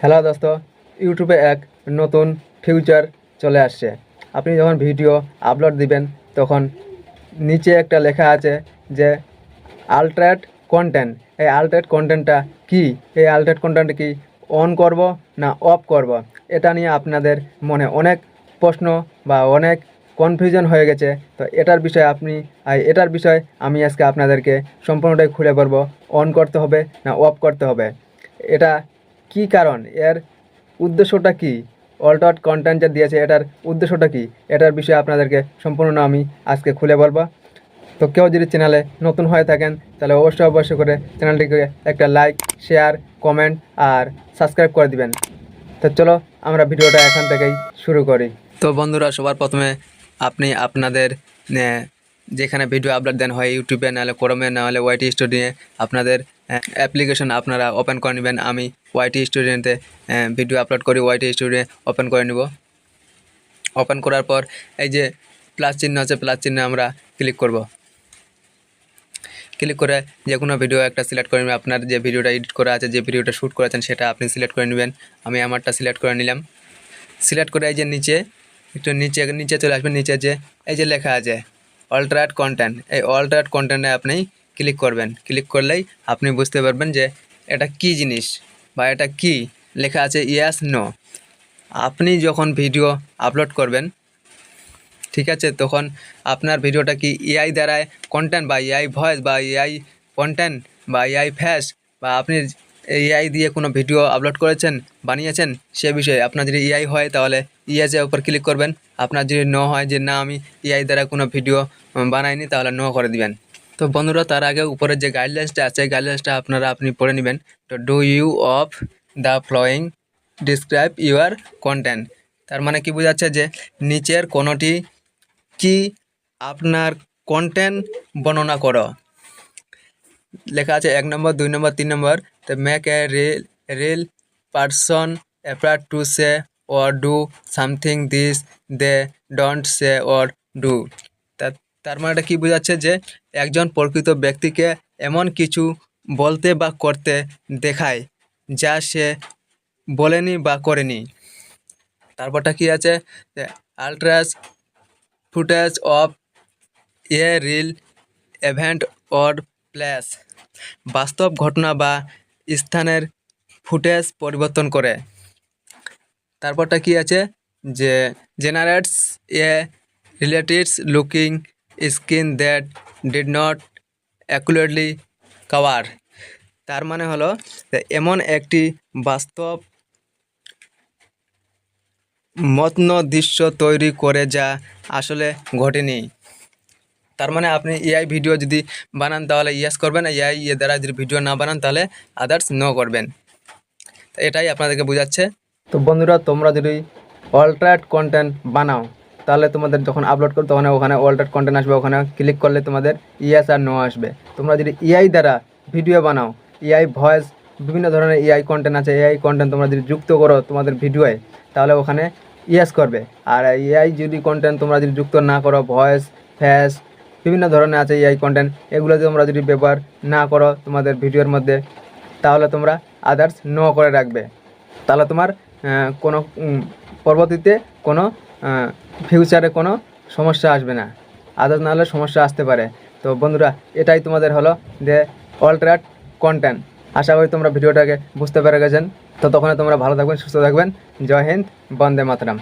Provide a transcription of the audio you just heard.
Hello দোস্ত, ইউটিউবে এক নতুন ফিউচার চলে আসছে। আপনি যখন ভিডিও আপলোড দিবেন তখন নিচে একটা লেখা আছে যে আল্টারেট কন্টেন্ট। এই আল্টারেট কন্টেন্টটা কি? এই আল্টারেট কন্টেন্ট কি অন করব না অফ করব? এটা নিয়ে আপনাদের মনে অনেক প্রশ্ন বা অনেক কনফিউশন হয়ে গেছে। তো এটার বিষয়ে আমি আজকে আপনাদেরকে সম্পূর্ণটাই খুলে বলবো। অন করতে হবে না অফ করতে হবে, এটা কি কারণ, এর উদ্দেশ্যটা কি, অল্টার কন্টেন্ট যে দিয়েছে এটার উদ্দেশ্যটা কি, এটার বিষয়ে আপনাদেরকে সম্পূর্ণ আমি আজকে খুলে বলবো। তো কেউ যদি চ্যানেলে নতুন হয়ে থাকেন তাহলে অবশ্যই করে চ্যানেলটিকে একটা লাইক, শেয়ার, কমেন্ট আর সাবস্ক্রাইব করে দিবেন। তো চলো আমরা ভিডিওটা এখান থেকেই শুরু করি। তো বন্ধুরা, সবার প্রথমে আপনি আপনাদের যেখানে ভিডিও আপলোড দেন, হয় ইউটিউবে, নাহলে ক্রোমে, নাহলে ওয়াইটি স্টুডিওতে আপনাদের অ্যাপ্লিকেশন আপনারা ওপেন করে নেবেন। আমি ওয়াইটি স্টুডিওতে ভিডিও আপলোড করি, ওয়াইটি স্টুডিও ওপেন করে নেব। ওপেন করার পর এই যে প্লাস চিহ্ন আছে, প্লাস চিহ্নে আমরা ক্লিক করব। ক্লিক করে যে কোনো ভিডিও একটা সিলেক্ট করে নেবেন। আপনার যে ভিডিওটা এডিট করা আছে, যে ভিডিওটা শ্যুট করেছেন সেটা আপনি সিলেক্ট করে নেবেন। আমি আমারটা সিলেক্ট করে নিলাম। সিলেক্ট করে এই যে নিচে চলে আসবেন। নিচে যে এই যে লেখা আছে অল্টারেট কন্টেন্ট, এই অল্টারেট কন্টেন্টে আপনি ক্লিক করবেন। ক্লিক করলেই আপনি বুঝতে পারবেন যে এটা কি জিনিস বা এটা কি লেখা আছে, ইয়েস নো। আপনি যখন ভিডিও আপলোড করবেন, ঠিক আছে, তখন আপনার ভিডিওটা কি এআই দ্বারায় কন্টেন্ট বা এআই ভয়েস বা এআই কন্টেন্ট বা এআই ফেস, বা আপনি এআই দিয়ে কোনো ভিডিও আপলোড করেছেন, বানিয়েছেন, সে বিষয়ে আপনার যদি এআই হয় তাহলে ইয়েসের উপর ক্লিক করবেন। আপনার যদি নো হয় যে না আমি এআই দ্বারা কোনো ভিডিও বানাইনি, তাহলে নো করে দিবেন। তো বন্ধুরা, তার আগে উপরের যে গাইডলাইন্সটা আছে, গাইডলাইন্সটা আপনি পড়ে নেবেন। তো do you of the flowing describe your content, তার মানে কি বোঝাচ্ছে যে নিচের কোনোটি কি আপনার কন্টেন্ট বর্ণনা করো। লেখা আছে 1 নম্বর, 2 নম্বর, 3 নম্বর। তো make a real person appear to say or do something this they don't say or do. তার মানেটা কি বোঝাচ্ছে যে একজন প্রকৃত ব্যক্তিকে এমন কিছু বলতে বা করতে দেখায় যা সে বলেনি বা করেনি। তারপরটা কি আছে, আল্ট্রাস footage of A reel event or place, বাস্তব ঘটনা বা স্থানের ফুটেজ পরিবর্তন করে। তারপরটা কি আছে, যে generates A relatives looking skin that did not accurately cover. তার মানে হলো এমন একটি বাস্তব মতন দৃশ্য তৈরি করে যা আসলে ঘটেনি। তার মানে আপনি এআই ভিডিও যদি বানান তাহলে ইয়েস করবেন, এআই দ্বারা যদি ভিডিও না বানান তাহলে আদার্স নো করবেন। তো এটাই আপনাদেরকে বোঝাচ্ছে। তো বন্ধুরা, তোমরা যদি অল্টারেট কন্টেন্ট বানাও তাহলে তোমাদের যখন আপলোড করো তখন ওখানে অল্টারেট কন্টেন্ট আসবে, ওখানে ক্লিক করলে তোমাদের ইয়েস আর নো আসবে। তোমরা যদি এআই দ্বারা ভিডিও বানাও, এআই ভয়েস, বিভিন্ন ধরনের এআই কন্টেন্ট আছে, এআই কন্টেন্ট তোমরা যদি যুক্ত করো তোমাদের ভিডিওয়ে তাহলে ওখানে ইয়েস করবে। আর এআই যদি কন্টেন্ট তোমরা যদি যুক্ত না করো, ভয়েস, ফেস, বিভিন্ন ধরনের আছে এআই কন্টেন্ট, এগুলো তোমরা যদি ব্যবহার না করো তোমাদের ভিডিওর মধ্যে তাহলে তোমরা আদার্স নো করে রাখবে। তাহলে তোমার কোনো পরবর্তীতে কোনো ফিউচারে কোনো সমস্যা আসবে না, আদার্স না হলে সমস্যা আসতে পারে। তো বন্ধুরা, এটাই তোমাদের হলো যে অল্টারেট কন্টেন্ট। আশা করি তোমরা ভিডিওটাকে বুঝতে পেরে গেছেন। তো তখন তোমরা ভালো থাকবেন, সুস্থ থাকবেন। জয় হিন্দ, বন্দে মাতরম।